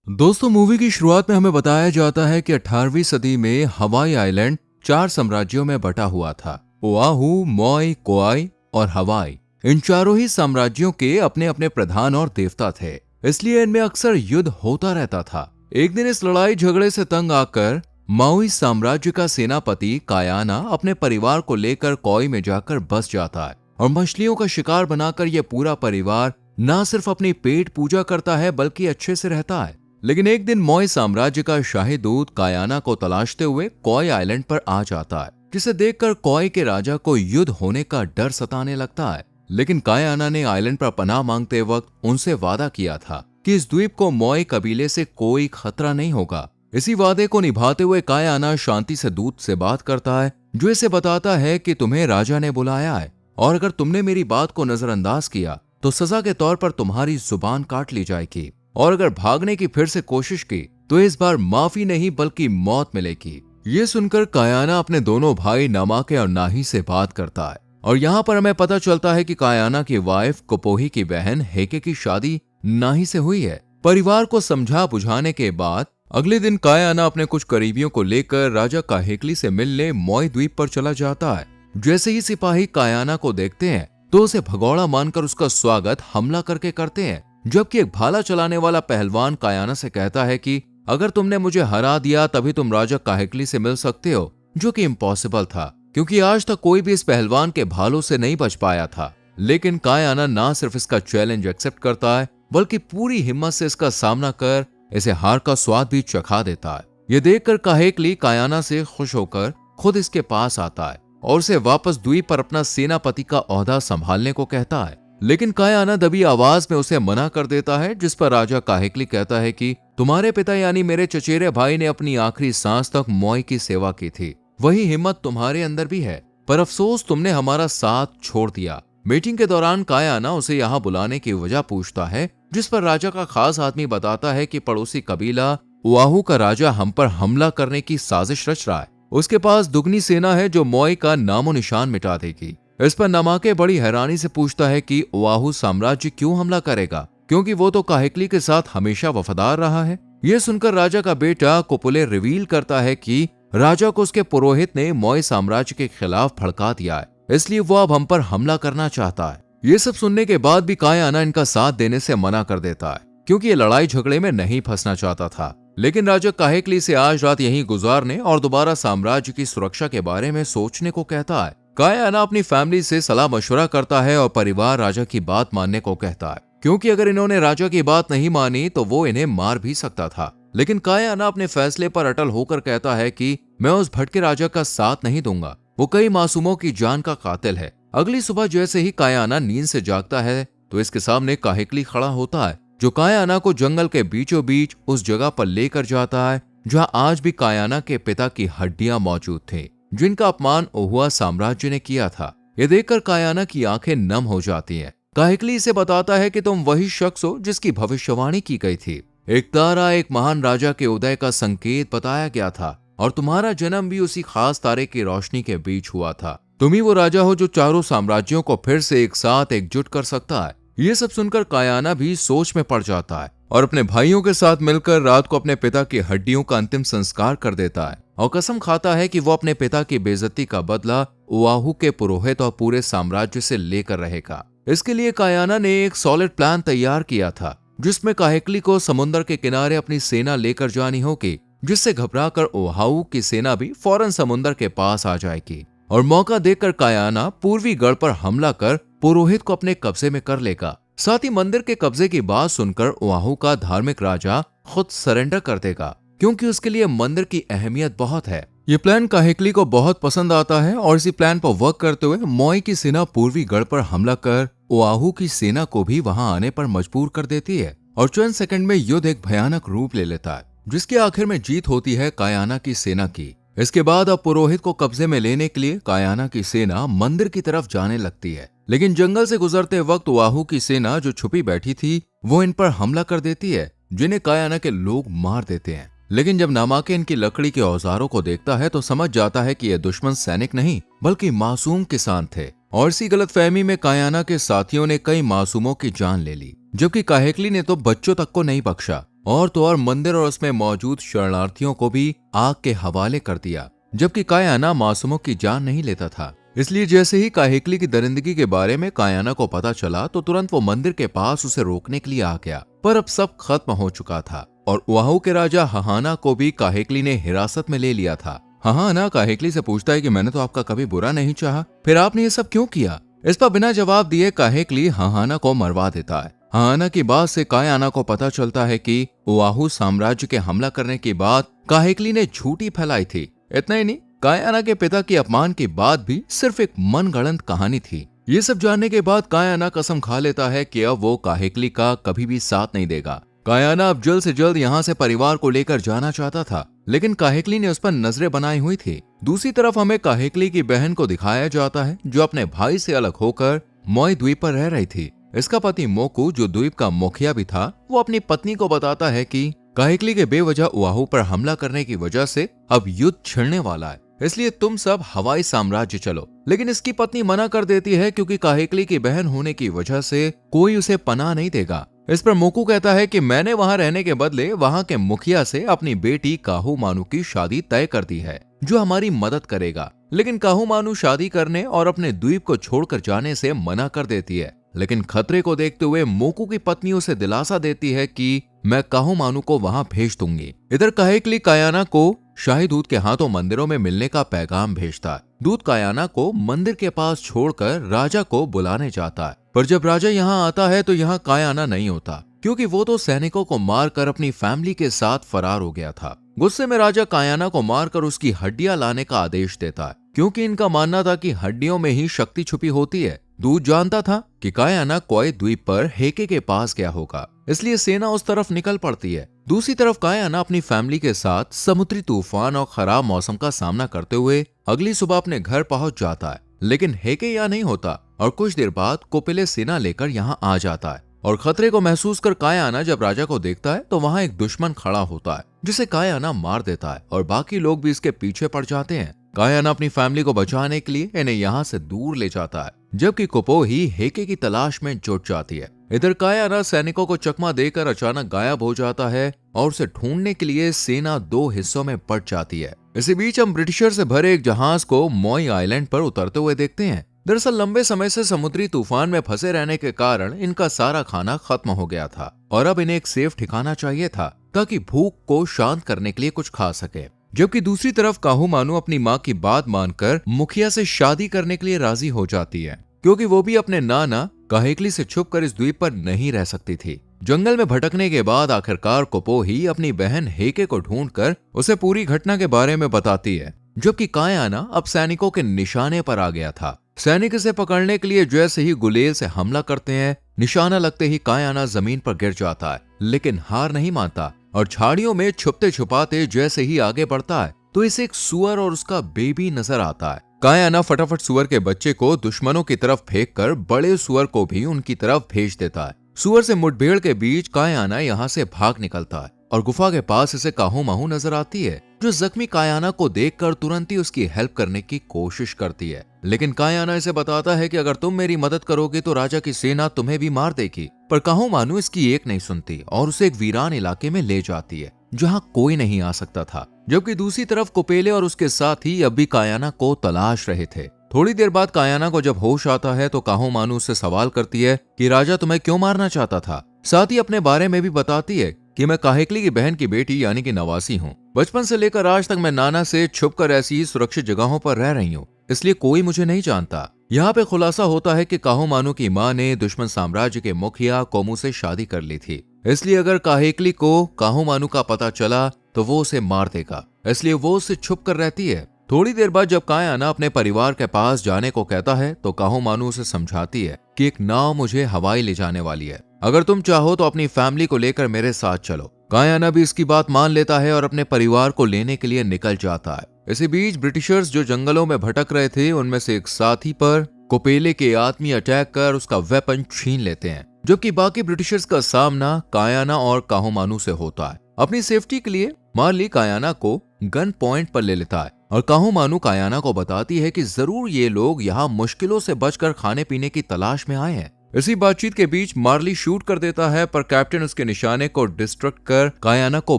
दोस्तों, मूवी की शुरुआत में हमें बताया जाता है कि 18वीं सदी में हवाई आइलैंड 4 साम्राज्यों में बटा हुआ था। ओआहू, मोई, कोआई और हवाई। इन चारों ही साम्राज्यों के अपने अपने प्रधान और देवता थे, इसलिए इनमें अक्सर युद्ध होता रहता था। एक दिन इस लड़ाई झगड़े से तंग आकर माउई साम्राज्य का सेनापति कायाना अपने परिवार को लेकर कोई में जाकर बस जाता है और मछलियों का शिकार बनाकर यह पूरा परिवार न सिर्फ अपनी पेट पूजा करता है बल्कि अच्छे से रहता है। लेकिन एक दिन मोई साम्राज्य का शाही दूत कायाना को तलाशते हुए कोई आइलैंड पर आ जाता है, जिसे देखकर कोई के राजा को युद्ध होने का डर सताने लगता है। लेकिन कायाना ने आइलैंड पर पनाह मांगते वक्त उनसे वादा किया था कि इस द्वीप को मोई कबीले से कोई खतरा नहीं होगा। इसी वादे को निभाते हुए कायाना शांति से दूत से बात करता है, जो इसे बताता है कि तुम्हें राजा ने बुलाया है और अगर तुमने मेरी बात को नजरअंदाज किया तो सजा के तौर पर तुम्हारी जुबान काट ली जाएगी और अगर भागने की फिर से कोशिश की तो इस बार माफी नहीं बल्कि मौत मिलेगी। ये सुनकर कायाना अपने दोनों भाई नमाके और नाही से बात करता है और यहाँ पर हमें पता चलता है कि कायाना की वाइफ कुपोही की बहन हेके की शादी नाही से हुई है। परिवार को समझा बुझाने के बाद अगले दिन कायाना अपने कुछ करीबियों को लेकर राजा काहेकली से मिलने मोई द्वीप पर चला जाता है। जैसे ही सिपाही कायाना को देखते हैं तो उसे भगौड़ा मानकर उसका स्वागत हमला करके करते हैं, जबकि एक भाला चलाने वाला पहलवान कायाना से कहता है कि अगर तुमने मुझे हरा दिया तभी तुम राजा काहेकली से मिल सकते हो, जो कि इम्पॉसिबल था क्योंकि आज तक कोई भी इस पहलवान के भालों से नहीं बच पाया था। लेकिन कायाना ना सिर्फ इसका चैलेंज एक्सेप्ट करता है बल्कि पूरी हिम्मत से इसका सामना कर इसे हार का स्वाद भी चखा देता है। ये देखकर काहेकली कायाना से खुश होकर खुद इसके पास आता है और उसे वापस द्वीप पर अपना सेनापति का ओहदा संभालने को कहता है। लेकिन कायाना दबी आवाज में उसे मना कर देता है, जिस पर राजा काहेकली कहता है कि तुम्हारे पिता यानी मेरे चचेरे भाई ने अपनी आखिरी सांस तक मोई की सेवा की थी, वही हिम्मत तुम्हारे अंदर भी है, पर अफसोस तुमने हमारा साथ छोड़ दिया। मीटिंग के दौरान कायाना उसे यहाँ बुलाने की वजह पूछता है, जिस पर राजा का खास आदमी बताता है कि पड़ोसी कबीला ओआहू का राजा हम पर हमला करने की साजिश रच रहा है। उसके पास दुगनी सेना है जो मोई का नामो निशान मिटा देगी। इस पर नमाके बड़ी हैरानी से पूछता है कि ओआहू साम्राज्य क्यों हमला करेगा, क्योंकि वो तो काहेकली के साथ हमेशा वफादार रहा है। ये सुनकर राजा का बेटा कुपुले रिवील करता है कि राजा को उसके पुरोहित ने मोई साम्राज्य के खिलाफ भड़का दिया है, इसलिए वो अब हम पर हमला करना चाहता है। ये सब सुनने के बाद भी कायाना इनका साथ देने से मना कर देता है, क्योंकि ये लड़ाई झगड़े में नहीं फंसना चाहता था। लेकिन राजा काहेकली से आज रात यहीं गुजारने और दोबारा साम्राज्य की सुरक्षा के बारे में सोचने को कहता है। कायाना अपनी फैमिली से सलाह मशवरा करता है और परिवार राजा की बात मानने को कहता है, क्योंकि अगर इन्होंने राजा की बात नहीं मानी तो वो इन्हें मार भी सकता था। लेकिन कायाना अपने फैसले पर अटल होकर कहता है कि मैं उस भटके राजा का साथ नहीं दूंगा, वो कई मासूमों की जान का कातिल है। अगली सुबह जैसे ही कायाना नींद से जागता है तो इसके सामने काहेकली खड़ा होता है, जो कायाना को जंगल के बीचों बीच उस जगह पर लेकर जाता है जहां आज भी कायाना के पिता की हड्डियां मौजूद थी, जिनका अपमान ओहुआ साम्राज्य ने किया था। ये देखकर कायाना की आंखें नम हो जाती हैं। काहेकली इसे बताता है कि तुम वही शख्स हो जिसकी भविष्यवाणी की गई थी। एक तारा एक महान राजा के उदय का संकेत बताया गया था और तुम्हारा जन्म भी उसी खास तारे की रोशनी के बीच हुआ था। तुम ही वो राजा हो जो चारों साम्राज्यों को फिर से एक साथ एकजुट कर सकता है। ये सब सुनकर कायाना भी सोच में पड़ जाता है और अपने भाइयों के साथ मिलकर रात को अपने पिता की हड्डियों का अंतिम संस्कार कर देता है और कसम खाता है कि वो अपने पिता की बेइज्जती का बदला ओआहू के पुरोहित और पूरे साम्राज्य से लेकर रहेगा। इसके लिए कायाना ने एक सॉलिड प्लान तैयार किया था, जिसमें काहेकली को समुद्र के किनारे अपनी सेना लेकर जानी होगी, जिससे घबराकर ओआहू की सेना भी फौरन समुद्र के पास आ जाएगी और मौका देखकर कायाना पूर्वी गढ़ पर हमला कर पुरोहित को अपने कब्जे में कर लेगा। साथ ही मंदिर के कब्जे की बात सुनकर ओआहू का धार्मिक राजा खुद सरेंडर कर देगा, क्योंकि उसके लिए मंदिर की अहमियत बहुत है। ये प्लान काहेकली को बहुत पसंद आता है और इसी प्लान पर वर्क करते हुए मोई की सेना पूर्वी गढ़ पर हमला कर ओआहू की सेना को भी वहां आने पर मजबूर कर देती है और चंद सेकंड में युद्ध एक भयानक रूप ले लेता है, जिसके आखिर में जीत होती है कायाना की सेना की। इसके बाद अब पुरोहित को कब्जे में लेने के लिए कायाना की सेना मंदिर की तरफ जाने लगती है, लेकिन जंगल से गुजरते वक्त ओआहू की सेना जो छुपी बैठी थी वो इन पर हमला कर देती है, जिन्हें कायाना के लोग मार देते हैं। लेकिन जब नामाके इनकी लकड़ी के औजारों को देखता है तो समझ जाता है कि ये दुश्मन सैनिक नहीं बल्कि मासूम किसान थे और इसी गलतफहमी में कायाना के साथियों ने कई मासूमों की जान ले ली, जबकि काहेकली ने तो बच्चों तक को नहीं बख्शा और तो और मंदिर और उसमें मौजूद शरणार्थियों को भी आग के हवाले कर दिया, जबकि कायाना मासूमों की जान नहीं लेता था। इसलिए जैसे ही काहेक्ली की दरिंदगी के बारे में कायाना को पता चला तो तुरंत वो मंदिर के पास उसे रोकने के लिए आ गया। पर अब सब खत्म हो चुका था और ओआहू के राजा हहाना को भी काहेक्ली ने हिरासत में ले लिया था। हहाना काहेक्ली से पूछता है कि मैंने तो आपका कभी बुरा नहीं चाहा, फिर आपने ये सब क्यों किया? इस पर बिना जवाब दिए काहेक्ली हहाना को मरवा देता है। हहाना की बात से कायाना को पता चलता है कि ओआहू साम्राज्य के हमला करने की बात काहेक्ली ने झूठी फैलाई थी। इतना ही नहीं, कायाना के पिता के अपमान की बात भी सिर्फ एक मनगढ़ंत कहानी थी। ये सब जानने के बाद कायाना कसम खा लेता है कि अब वो काहेक्ली का कभी भी साथ नहीं देगा। कायाना अब जल्द से जल्द यहाँ से परिवार को लेकर जाना चाहता था, लेकिन काहेक्ली ने उस पर नजरें बनाई हुई थी। दूसरी तरफ हमें काहेक्ली की बहन को दिखाया जाता है, जो अपने भाई से अलग होकर मोई द्वीप पर रह रही थी। इसका पति मोकू, जो द्वीप का मुखिया भी था, वो अपनी पत्नी को बताता है कि काहेक्ली के बेवजह ओआहू पर हमला करने की वजह से अब युद्ध छिड़ने वाला है, इसलिए तुम सब हवाई साम्राज्य चलो। लेकिन इसकी पत्नी मना कर देती है, क्योंकि काहेक्ली की बहन होने की वजह से कोई उसे पनाह नहीं देगा। इस पर मोकू कहता है कि मैंने वहां रहने के बदले वहां के मुखिया से अपनी बेटी काहू मानू की शादी तय कर दी है, जो हमारी मदद करेगा। लेकिन काहू मानू शादी करने और अपने द्वीप को छोड़कर जाने से मना कर देती है। लेकिन खतरे को देखते हुए मोकू की पत्नी उसे दिलासा देती है कि मैं काहू मानू को वहां भेज दूंगी। इधर काहेक्ली कायाना को शाही दूत के हाथों मंदिरों में मिलने का पैगाम भेजता है। दूत कायाना को मंदिर के पास छोड़कर राजा को बुलाने जाता है, पर जब राजा यहाँ आता है तो यहाँ कायाना नहीं होता, क्योंकि वो तो सैनिकों को मारकर अपनी फैमिली के साथ फरार हो गया था। गुस्से में राजा कायाना को मारकर उसकी हड्डियां लाने का आदेश देता है, क्योंकि इनका मानना था कि हड्डियों में ही शक्ति छुपी होती है। दूत जानता था कि कायाना कोई द्वीप पर हेके के पास गया होगा, इसलिए सेना उस तरफ निकल पड़ती है। दूसरी तरफ कायाना अपनी फैमिली के साथ समुद्री तूफान और खराब मौसम का सामना करते हुए अगली सुबह अपने घर पहुंच जाता है। लेकिन हेके यहाँ नहीं होता और कुछ देर बाद कोपिले सेना लेकर यहाँ आ जाता है। और खतरे को महसूस कर कायाना जब राजा को देखता है तो वहाँ एक दुश्मन खड़ा होता है, जिसे कायाना मार देता है और बाकी लोग भी इसके पीछे पड़ जाते हैं। कायाना अपनी फैमिली को बचाने के लिए इन्हें यहाँ से दूर ले जाता है, जबकि कुपो ही हेके की तलाश में जुट जाती है। इधर कायाना सैनिकों को चकमा देकर अचानक गायब हो जाता है और उसे ढूंढने के लिए सेना दो हिस्सों में बंट जाती है। इसी बीच हम ब्रिटिशर से भरे एक जहाज को मोई आइलैंड पर उतरते हुए देखते हैं। दरअसल लंबे समय से समुद्री तूफान में फंसे रहने के कारण इनका सारा खाना खत्म हो गया था और अब इन्हें एक सेफ ठिकाना चाहिए था, ताकि भूख को शांत करने के लिए कुछ खा सके। जबकि दूसरी तरफ काहू मानू अपनी माँ की बात मानकर मुखिया से शादी करने के लिए राजी हो जाती है, क्योंकि वो भी अपने नाना काहेक्ली से छुपकर इस द्वीप पर नहीं रह सकती थी। जंगल में भटकने के बाद आखिरकार कोपो ही अपनी बहन हेके को ढूंढकर उसे पूरी घटना के बारे में बताती है, जबकि कायाना अब सैनिकों के निशाने पर आ गया था। सैनिक इसे पकड़ने के लिए जैसे ही गुलेल से हमला करते हैं, निशाना लगते ही कायाना जमीन पर गिर जाता है, लेकिन हार नहीं मानता और झाड़ियों में छुपते छुपाते जैसे ही आगे बढ़ता है तो इसे एक सुअर और उसका बेबी नजर आता है। कायाना फटाफट सुअर के बच्चे को दुश्मनों की तरफ फेंककर बड़े सुअर को भी उनकी तरफ भेज देता है। सुअर से मुठभेड़ के बीच कायाना यहाँ से भाग निकलता है और गुफा के पास इसे काहू माहू नजर आती है, जो जख्मी कायाना को देखकर तुरंत ही उसकी हेल्प करने की कोशिश करती है। लेकिन कायाना इसे बताता है कि अगर तुम मेरी मदद करोगे तो राजा की सेना तुम्हें भी मार देगी। पर काहू मानू इसकी एक नहीं सुनती और उसे एक वीरान इलाके में ले जाती है, जहाँ कोई नहीं आ सकता था। जबकि दूसरी तरफ कोपेले और उसके साथी अब भी कायाना को तलाश रहे थे। थोड़ी देर बाद कायाना को जब होश आता है तो काहू मानू उससे सवाल करती है कि राजा तुम्हें क्यों मारना चाहता था। साथ ही अपने बारे में भी बताती है कि मैं काहेक्ली की बहन की बेटी यानी कि नवासी हूँ। बचपन से लेकर आज तक मैं नाना से छुपकर ऐसी ही सुरक्षित जगहों पर रह रही हूँ, इसलिए कोई मुझे नहीं जानता। यहाँ पे खुलासा होता है कि काहू मानू की माँ ने दुश्मन साम्राज्य के मुखिया कोमू से शादी कर ली थी, इसलिए अगर काहेक्ली को काहू मानू का पता चला तो वो उसे मार देगा, इसलिए वो उससे छुप कर रहती है। थोड़ी देर बाद जब कायाना अपने परिवार के पास जाने को कहता है तो काहू मानू उसे समझाती है कि एक नाव मुझे हवाई ले जाने वाली है, अगर तुम चाहो तो अपनी फैमिली को लेकर मेरे साथ चलो। कायाना भी इसकी बात मान लेता है और अपने परिवार को लेने के लिए निकल जाता है। इसी बीच ब्रिटिशर्स जो जंगलों में भटक रहे थे उनमें से एक साथी पर कोपेले के आदमी अटैक कर उसका वेपन छीन लेते हैं, जबकि बाकी ब्रिटिशर्स का सामना कायाना और काहू मानू से होता है। अपनी सेफ्टी के लिए मार्ली कायाना को गन पॉइंट पर ले लेता है और काहू मानू कायाना को बताती है कि जरूर ये लोग यहाँ मुश्किलों से बचकर खाने पीने की तलाश में आए हैं, इसी बातचीत के बीच मार्ली शूट कर देता है, पर कैप्टन उसके निशाने को डिस्ट्रक्ट कर कायाना को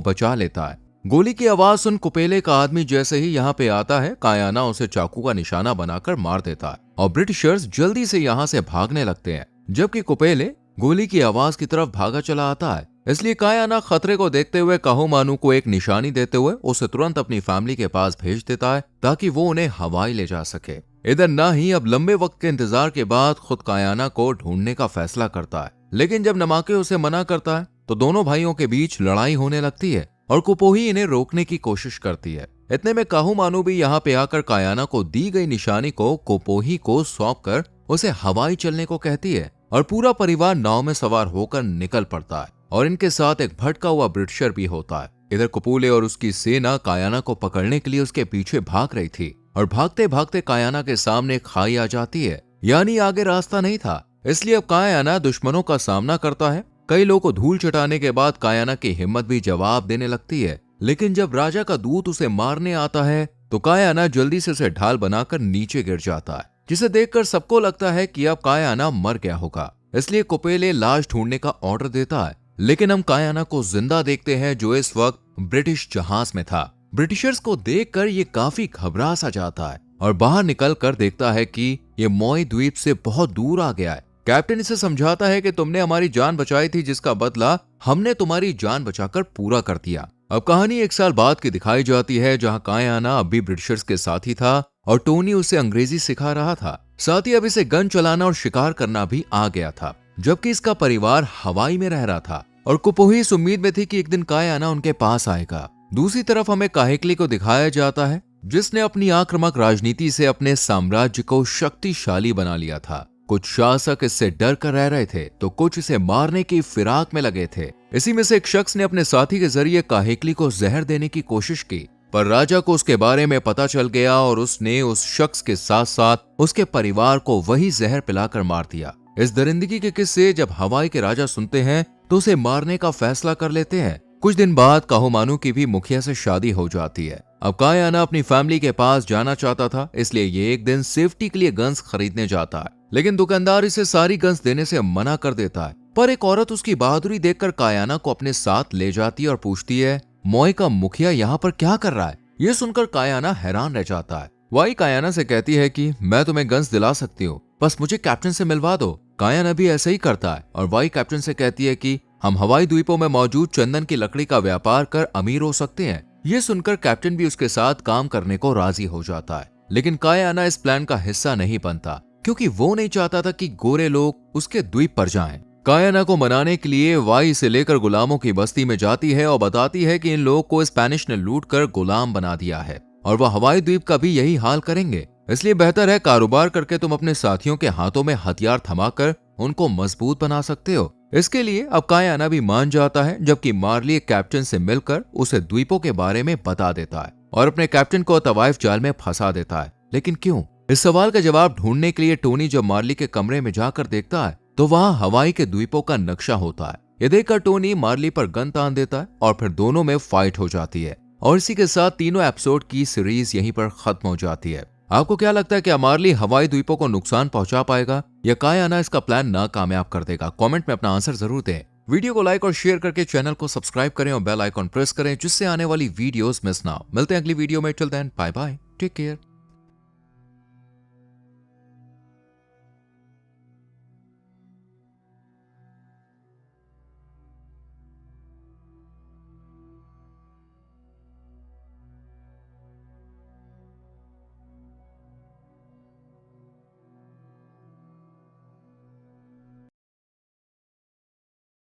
बचा लेता है। गोली की आवाज सुन कुपेले का आदमी जैसे ही यहाँ पे आता है, कायाना उसे चाकू का निशाना बनाकर मार देता है और ब्रिटिशर्स जल्दी से यहाँ से भागने लगते हैं, जबकि कुपेले गोली की आवाज की तरफ भागा चला आता है। इसलिए कायाना खतरे को देखते हुए काहूमानू को एक निशानी देते हुए उसे तुरंत अपनी फैमिली के पास भेज देता है ताकि वो उन्हें हवाई ले जा सके। इधर ना ही अब लंबे वक्त के इंतजार के बाद खुद कायाना को ढूंढने का फैसला करता है, लेकिन जब नमाके उसे मना करता है तो दोनों भाइयों के बीच लड़ाई होने लगती है और कुपोही इन्हें रोकने की कोशिश करती है। इतने में काहूमानू भी यहाँ पे आकर कायाना को दी गई निशानी को कुपोही को सौंप कर उसे हवाई चलने को कहती है और पूरा परिवार नाव में सवार होकर निकल पड़ता है और इनके साथ एक भटका हुआ ब्रिटिशर भी होता है। इधर कुपूले और उसकी सेना कायाना को पकड़ने के लिए उसके पीछे भाग रही थी और भागते भागते कायाना के सामने खाई आ जाती है, यानी आगे रास्ता नहीं था। इसलिए अब कायाना दुश्मनों का सामना करता है। कई लोगों को धूल चटाने के बाद कायाना की हिम्मत भी जवाब देने लगती है, लेकिन जब राजा का दूत उसे मारने आता है तो कायाना जल्दी से उसे ढाल बनाकर नीचे गिर जाता है, जिसे देखकर सबको लगता है कि अब कायाना मर गया होगा। इसलिए कुपेले लाश ढूंढने का ऑर्डर देता है, लेकिन हम कायाना को जिंदा देखते हैं जो इस वक्त ब्रिटिश जहाज में था। ब्रिटिशर्स को देखकर ये काफी घबरा सा जाता है और बाहर निकल कर देखता है कि ये मोई द्वीप से बहुत दूर आ गया है। कैप्टन इसे समझाता है कि तुमने हमारी जान बचाई थी, जिसका बदला हमने तुम्हारी जान बचाकर पूरा कर दिया। अब कहानी 1 साल बाद की दिखाई जाती है, जहां कायाना अब भी ब्रिटिशर्स के साथ ही था और टोनी उसे अंग्रेजी सिखा रहा था। साथ ही अब इसे गन चलाना और शिकार करना भी आ गया था, जबकि इसका परिवार हवाई में रह रहा था और कुपोही इस उम्मीद में थी कि एक दिन कायाना उनके पास आएगा। दूसरी तरफ हमें काहिकली को दिखाया जाता है, जिसने अपनी आक्रामक राजनीति से अपने साम्राज्य को शक्तिशाली बना लिया था। कुछ शासक इससे डर कर रह रहे थे तो कुछ इसे मारने की फिराक में लगे थे। इसी में से एक शख्स ने अपने साथी के जरिए काहिकली को जहर देने की कोशिश की, पर राजा को उसके बारे में पता चल गया और उसने उस शख्स के साथ साथ उसके परिवार को वही जहर पिलाकर मार दिया। इस दरिंदगी के किस्से जब हवाई के राजा सुनते हैं तो उसे मारने का फैसला कर लेते हैं। कुछ दिन बाद काहूमानू की भी मुखिया से शादी हो जाती है। अब कायाना अपनी फैमिली के पास जाना चाहता था, इसलिए ये एक दिन सेफ्टी के लिए गन्स खरीदने जाता है, लेकिन दुकानदार इसे सारी गन्स देने से मना कर देता है। पर एक औरत उसकी बहादुरी देखकर कायाना को अपने साथ ले जाती है और पूछती है, मोई का मुखिया यहाँ पर क्या कर रहा है? ये सुनकर कायाना हैरान रह जाता है। वाई कायाना से कहती है कि मैं तुम्हें गन्स दिला सकती हूँ, बस मुझे कैप्टन से मिलवा दो। कायाना भी ऐसा ही करता है और वाई कैप्टन से कहती है कि हम हवाई द्वीपों में मौजूद चंदन की लकड़ी का व्यापार कर अमीर हो सकते हैं। ये सुनकर कैप्टन भी उसके साथ काम करने को राजी हो जाता है, लेकिन कायाना इस प्लान का हिस्सा नहीं बनता क्योंकि वो नहीं चाहता था कि गोरे लोग उसके द्वीप पर जाएं। कायाना को मनाने के लिए वाई से लेकर गुलामों की बस्ती में जाती है और बताती है कि इन लोगों को स्पेनिश ने लूट कर गुलाम बना दिया है और वह हवाई द्वीप का भी यही हाल करेंगे। इसलिए बेहतर है कारोबार करके तुम अपने साथियों के हाथों में हथियार थमाकर उनको मजबूत बना सकते हो। इसके लिए अब कायाना भी मान जाता है, जबकि मार्ली कैप्टन से मिलकर उसे द्वीपों के बारे में बता देता है और अपने कैप्टन को तवाइफ जाल में फंसा देता है। लेकिन क्यों? इस सवाल का जवाब ढूंढने के लिए टोनी जब मार्ली के कमरे में जाकर देखता है तो वहां हवाई के द्वीपों का नक्शा होता है। ये देखकर टोनी मार्ली पर गन तान देता है और फिर दोनों में फाइट हो जाती है और इसी के साथ तीनों एपिसोड की सीरीज यहीं पर खत्म हो जाती है। आपको क्या लगता है कि मार्ली हवाई द्वीपों को नुकसान पहुंचा पाएगा या कायाना इसका प्लान नाकामयाब कर देगा? कमेंट में अपना आंसर जरूर दें। वीडियो को लाइक और शेयर करके चैनल को सब्सक्राइब करें और बेल आइकॉन प्रेस करें जिससे आने वाली वीडियोस मिस ना हो। मिलते हैं अगली वीडियो में। Till then bye bye, take care.